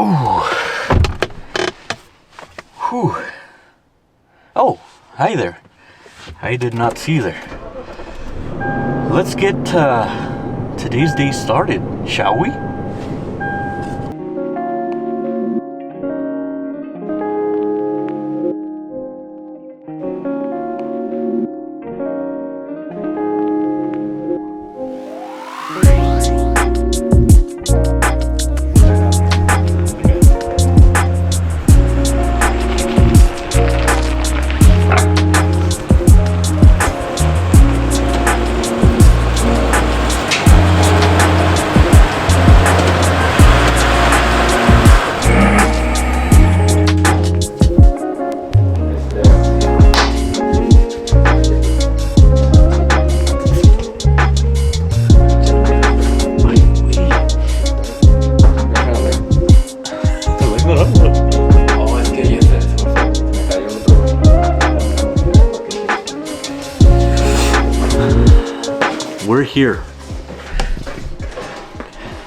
Oh. Whew. Oh, hi there. I did not see there. Let's get today's day started, shall we? We're here.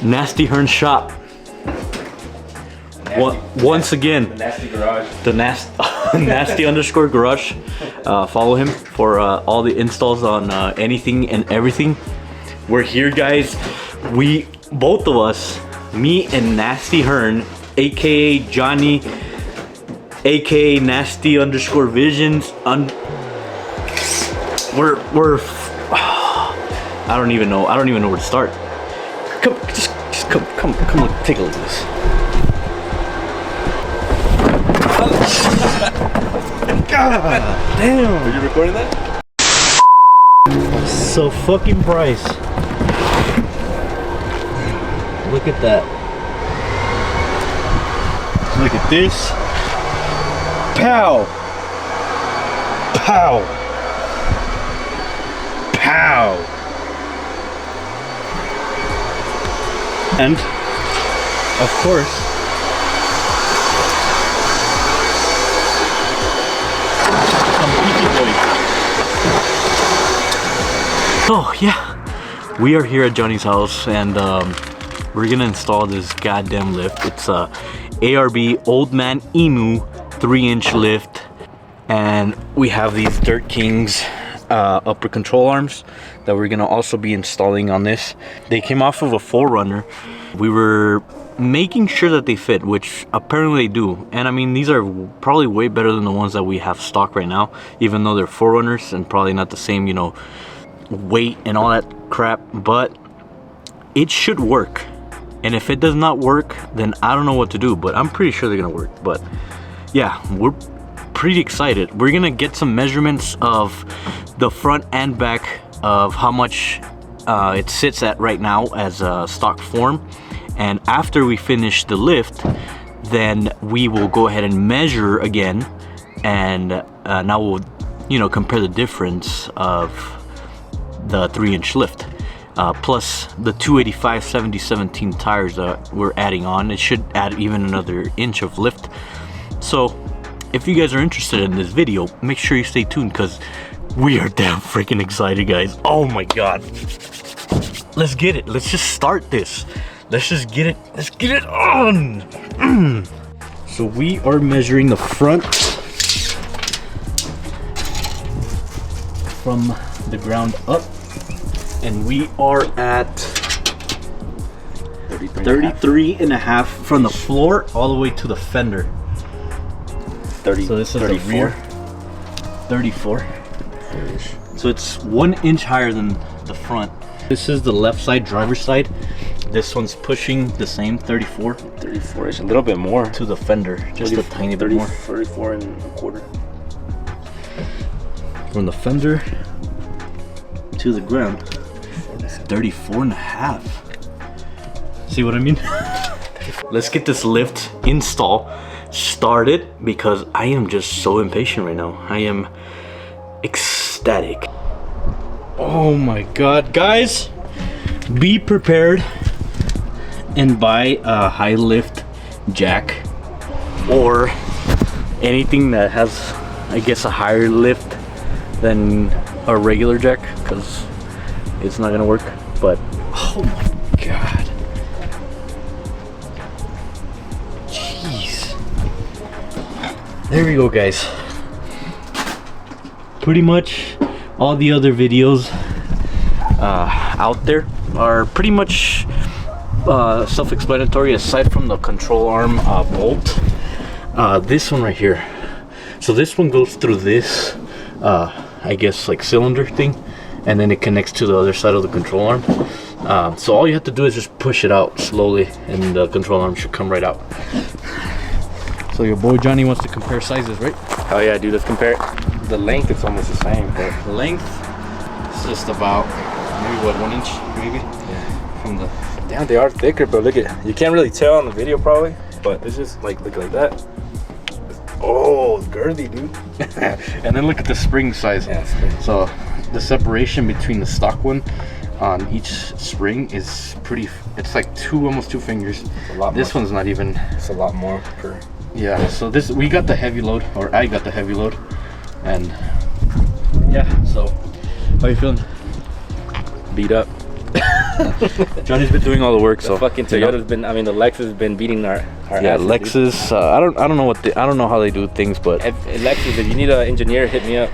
Nasty Hearn shop. Once again. The Nasty Garage. The nasty underscore garage. Follow him for all the installs on anything and everything. We're here, guys. We, both of us, me and Nasty Hearn, aka Johnny, aka Nasty underscore Visions. We're I don't even know where to start. Come, just come, look, take a look at this. God damn! Are you recording that? So fucking price. Look at that. Look at this. Pow! Pow! Pow! And, of course, some Peaky Boys. Oh yeah, we are here at Johnny's house, and we're gonna install this goddamn lift. It's a ARB Old Man Emu 3-inch lift, and we have these Dirt Kings upper control arms that we're gonna also be installing on this. They came off of a 4Runner. We were making sure that they fit, which apparently they do. And I mean, these are probably way better than the ones that we have stock right now, even though they're 4Runners and probably not the same, you know, weight and all that crap, but it should work. And if it does not work, then I don't know what to do, but I'm pretty sure they're gonna work. But yeah, we're pretty excited. We're gonna get some measurements of the front and back of how much it sits at right now as a stock form, and after we finish the lift, then we will go ahead and measure again, and now we'll, you know, compare the difference of the 3-inch lift plus the 285 7017 tires that we're adding on. It should add even another inch of lift. So if you guys are interested in this video, make sure you stay tuned, because we are damn freaking excited, guys. Oh my god. Let's get it. Let's just start this. Let's just get it. Let's get it on. So we are measuring the front from the ground up, and we are at 33 and a half from the floor all the way to the fender. 30, so this is 34. the rear. 34. So it's 1 inch higher than the front. This is the left side, driver's side. This one's pushing the same 34. 34 is a little bit more to the fender, just 30, a tiny bit more. 34 and a quarter. From the fender to the ground, 34 and a half. See what I mean? Let's get this lift install started, because I am just so impatient right now. I am ecstatic. Oh my god, guys, be prepared and buy a high lift jack or anything that has, I guess, a higher lift than a regular jack, because it's not gonna work. But oh my god, there we go, guys. Pretty much all the other videos out there are pretty much self-explanatory, aside from the control arm bolt. This one right here, so this one goes through this I guess like cylinder thing, and then it connects to the other side of the control arm. So all you have to do is just push it out slowly, and the control arm should come right out. So your boy Johnny wants to compare sizes, right? Oh yeah, dude, let's compare it. The length is almost the same, but The length is just about maybe what, 1 inch maybe? yeah. From the Damn, they are thicker, but look at, you can't really tell on the video probably, but it's just like, look like that. Oh, it's girthy, dude. and then look at the spring size. Yeah, spring. So the separation between the stock one on each spring is pretty, it's like almost two fingers. A lot This more. one's not even. It's a lot more per. Yeah, so this, we got the heavy load, or I got the heavy load, and yeah, so how you feeling? Beat up. Johnny's been doing all the work, The so fucking you know. Toyota's been, I mean, the Lexus has been beating our Yeah, asses, Lexus. I don't know what I don't know how they do things, but dude. Lexus, if you need an engineer, hit me up.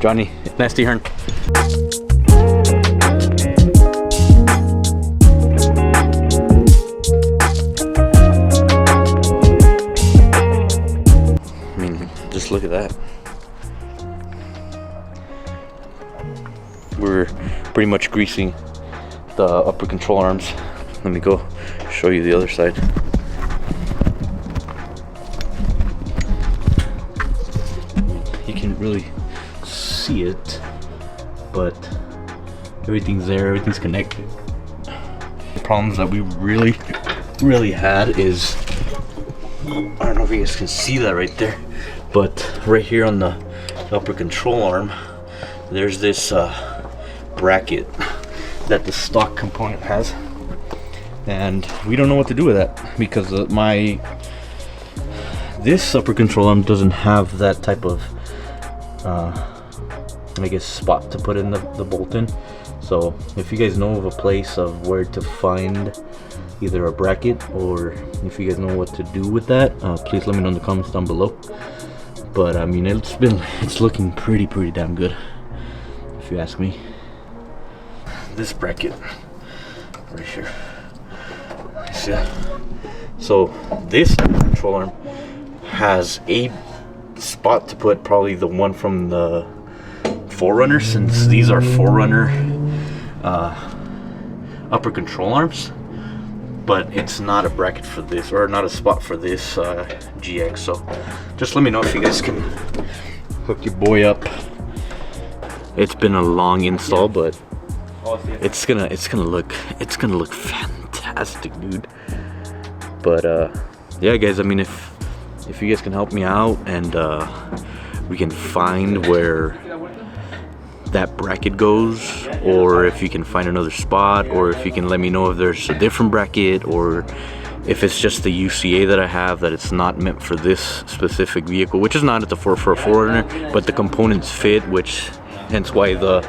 Johnny, nasty Hearn. I mean, just look at that. We're pretty much greasing the upper control arms. Let me go show you the other side. You can really see it, but everything's there, everything's connected. The problems that we really had is, I don't know if you guys can see that right there, but right here on the upper control arm, there's this bracket that the stock component has, and we don't know what to do with that because this upper control arm doesn't have that type of I guess spot to put in the bolt in. So if you guys know of a place of where to find either a bracket, or if you guys know what to do with that, please let me know in the comments down below. But I mean, it's looking pretty damn good, if you ask me. This bracket right here, see that? So this control arm has a spot to put, probably the one from the 4Runner, since these are 4Runner upper control arms, but it's not a bracket for this, or not a spot for this GX. So just let me know if you guys can hook your boy up. It's been a long install, but it's gonna look fantastic, dude. But yeah, guys, I mean, if you guys can help me out and we can find where that bracket goes, or if you can find another spot, or if you can let me know if there's a different bracket, or if it's just the UCA that I have, that it's not meant for this specific vehicle, which is not at the 4Runner, but the components fit, which hence why the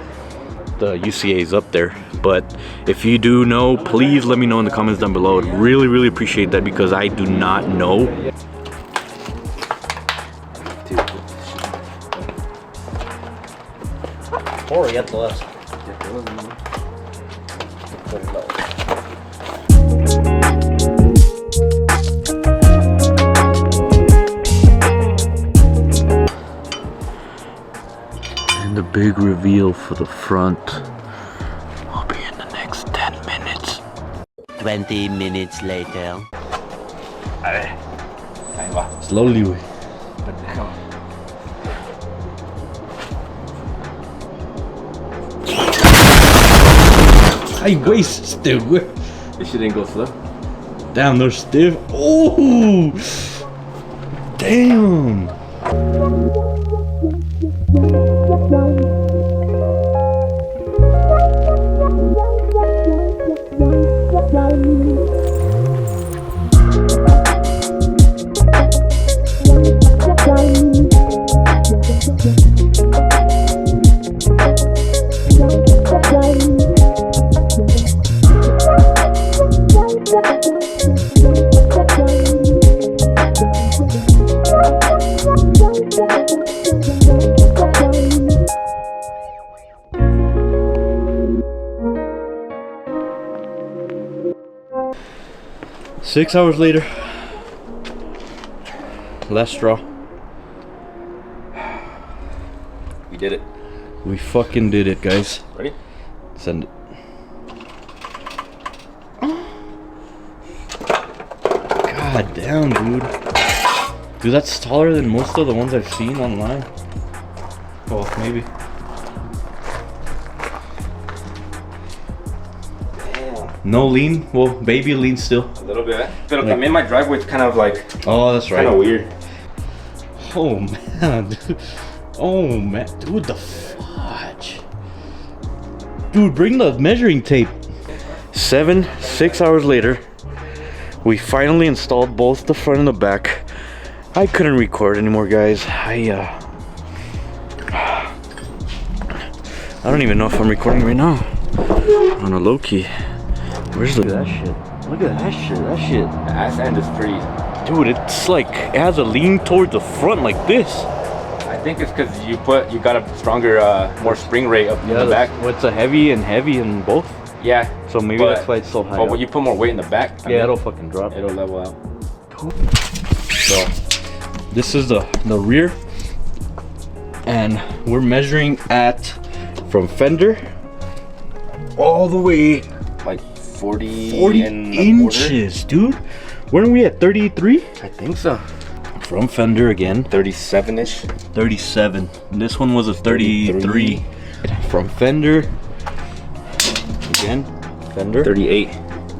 UCA is up there. But if you do know, please let me know in the comments down below. I'd really appreciate that, because I do not know. And the big reveal for the front will be in the next 10 minutes. 20 minutes later. Slowly, güey. Ay, güey, stiff, güey. This shit didn't go slow. Damn, they're stiff. Oh, damn. Thank you. 6 hours later. Last straw. We did it. We fucking did it, guys. Ready? Send it. God damn, dude. Dude, that's taller than most of the ones I've seen online. Well, maybe. No lean? Well, baby lean still. A little bit. But I mean, my driveway's kind of like. Oh, that's right. Kind of weird. Oh man, dude. Oh man, dude, the fudge. Dude, bring the measuring tape. 6 hours later, we finally installed both the front and the back. I couldn't record anymore, guys. I don't even know if I'm recording right now. On a low key. Where's the... Look at that shit. Look at that shit. That shit. The ass end is pretty. Dude, it's like, it has a lean towards the front like this. I think it's because you got a stronger, more spring rate up in the back. Well, it's a heavy in both. Yeah. So maybe that's why it's so high. But when you put more weight in the back, yeah, it'll fucking drop. It'll level out. So, this is the rear. And we're measuring from fender all the way Like 40 inches, dude. Weren't we at 33? I think so. From fender again. 37-ish. 37. This one was a 33. From fender. Again. Fender. 38.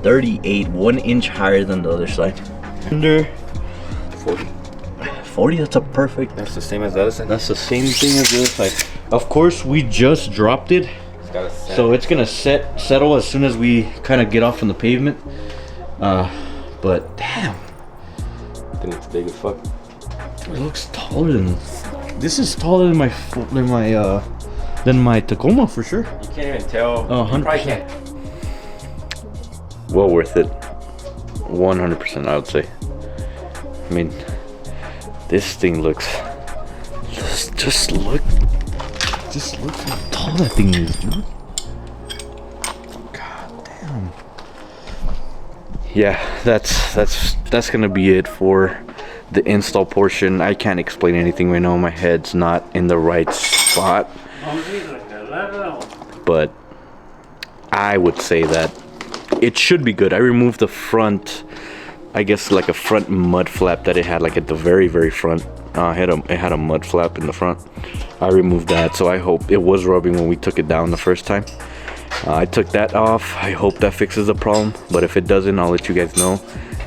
38. 1 inch higher than the other side. Fender. 40. 40, that's a perfect. That's the same as the other side. That's the same thing as the other side. Of course, we just dropped it. So it's gonna settle as soon as we kind of get off on the pavement. But damn, I think it's big as fuck. it looks taller than. This is taller than my Tacoma for sure. You can't even tell. Oh, 100%. Well worth it. 100%, I would say. I mean, this thing looks. Just look how tall that thing is, dude. God damn. Yeah, that's gonna be it for the install portion. I can't explain anything right now. My head's not in the right spot. But I would say that it should be good. I removed the front, I guess like a front mud flap that it had, like at the very front. It had a mud flap in the front. I removed that, so I hope it was rubbing when we took it down the first time. I took that off. I hope that fixes the problem, but if it doesn't, I'll let you guys know,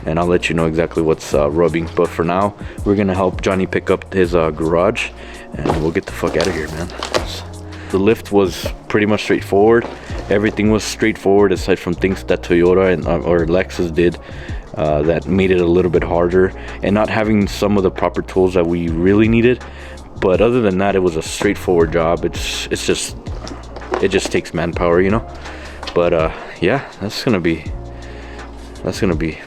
and I'll let you know exactly what's rubbing. But for now, we're gonna help Johnny pick up his garage, and we'll get the fuck out of here, man. The lift was pretty much straightforward. Everything was straightforward aside from things that Toyota or Lexus did that made it a little bit harder, and not having some of the proper tools that we really needed. But other than that, it was a straightforward job. It just takes manpower, you know. But yeah, that's gonna be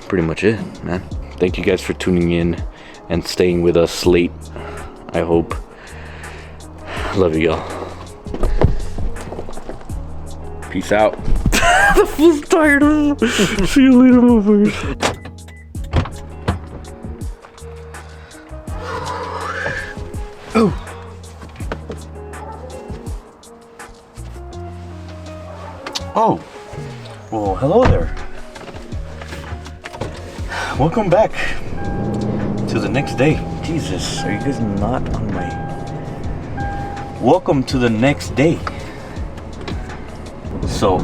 pretty much it, man. Thank you guys for tuning in and staying with us late. I hope. Love you, y'all. Peace out. The fool's tired of it. See you later, motherfuckers. Oh. Oh. Well, hello there. Welcome back to the next day. Jesus, are you guys not on my... Welcome to the next day. So,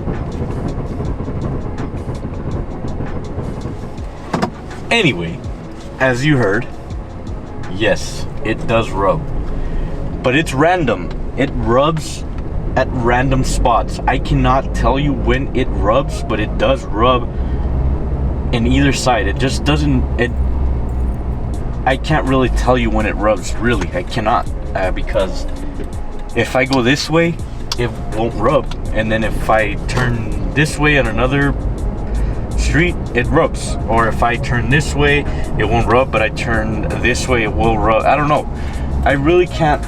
anyway, as you heard, yes, it does rub, but it's random. It rubs at random spots. I cannot tell you when it rubs, but it does rub in either side. It just doesn't, I can't really tell you when it rubs, really. I cannot, because if I go this way, it won't rub, and then if I turn this way on another street, it rubs. Or if I turn this way, it won't rub, but I turn this way, it will rub. I don't know. I really can't.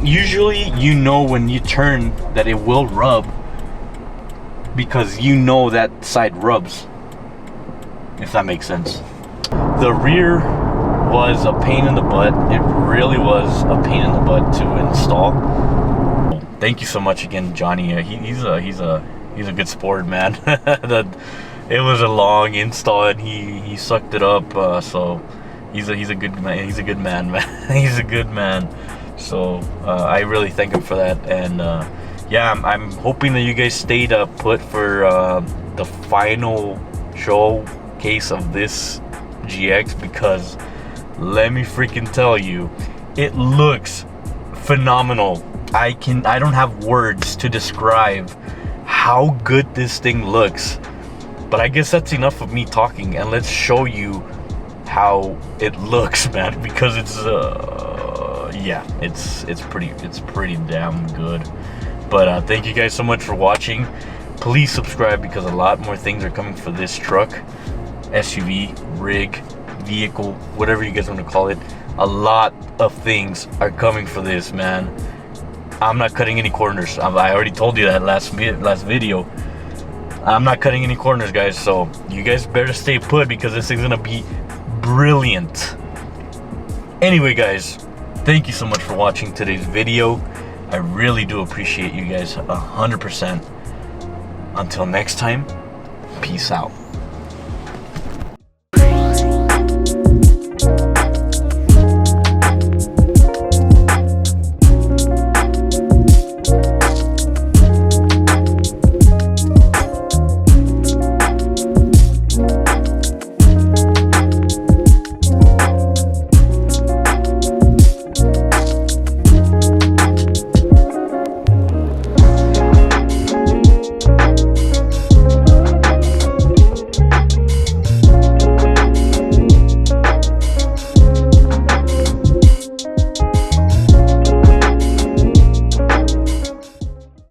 Usually you know when you turn that it will rub, because you know that side rubs. if that makes sense. The rear was a pain in the butt. It really was a pain in the butt to install. Thank you so much again, Johnny. He's a good sport, man. It was a long install and he sucked it up. So he's a good man. He's a good man, man. He's a good man. So I really thank him for that. And yeah, I'm hoping that you guys stayed put for the final showcase of this GX, because let me freaking tell you, it looks phenomenal. I don't have words to describe how good this thing looks, but I guess that's enough of me talking, and let's show you how it looks, man, because it's yeah, it's pretty damn good. But thank you guys so much for watching. Please subscribe, because a lot more things are coming for this truck, SUV, rig, vehicle, whatever you guys want to call it. A lot of things are coming for this, man. I'm not cutting any corners. I already told you that last video. I'm not cutting any corners, guys, so you guys better stay put, because this thing's gonna be brilliant. Anyway, guys, thank you so much for watching today's video. I really do appreciate you guys 100%. Until next time, peace out.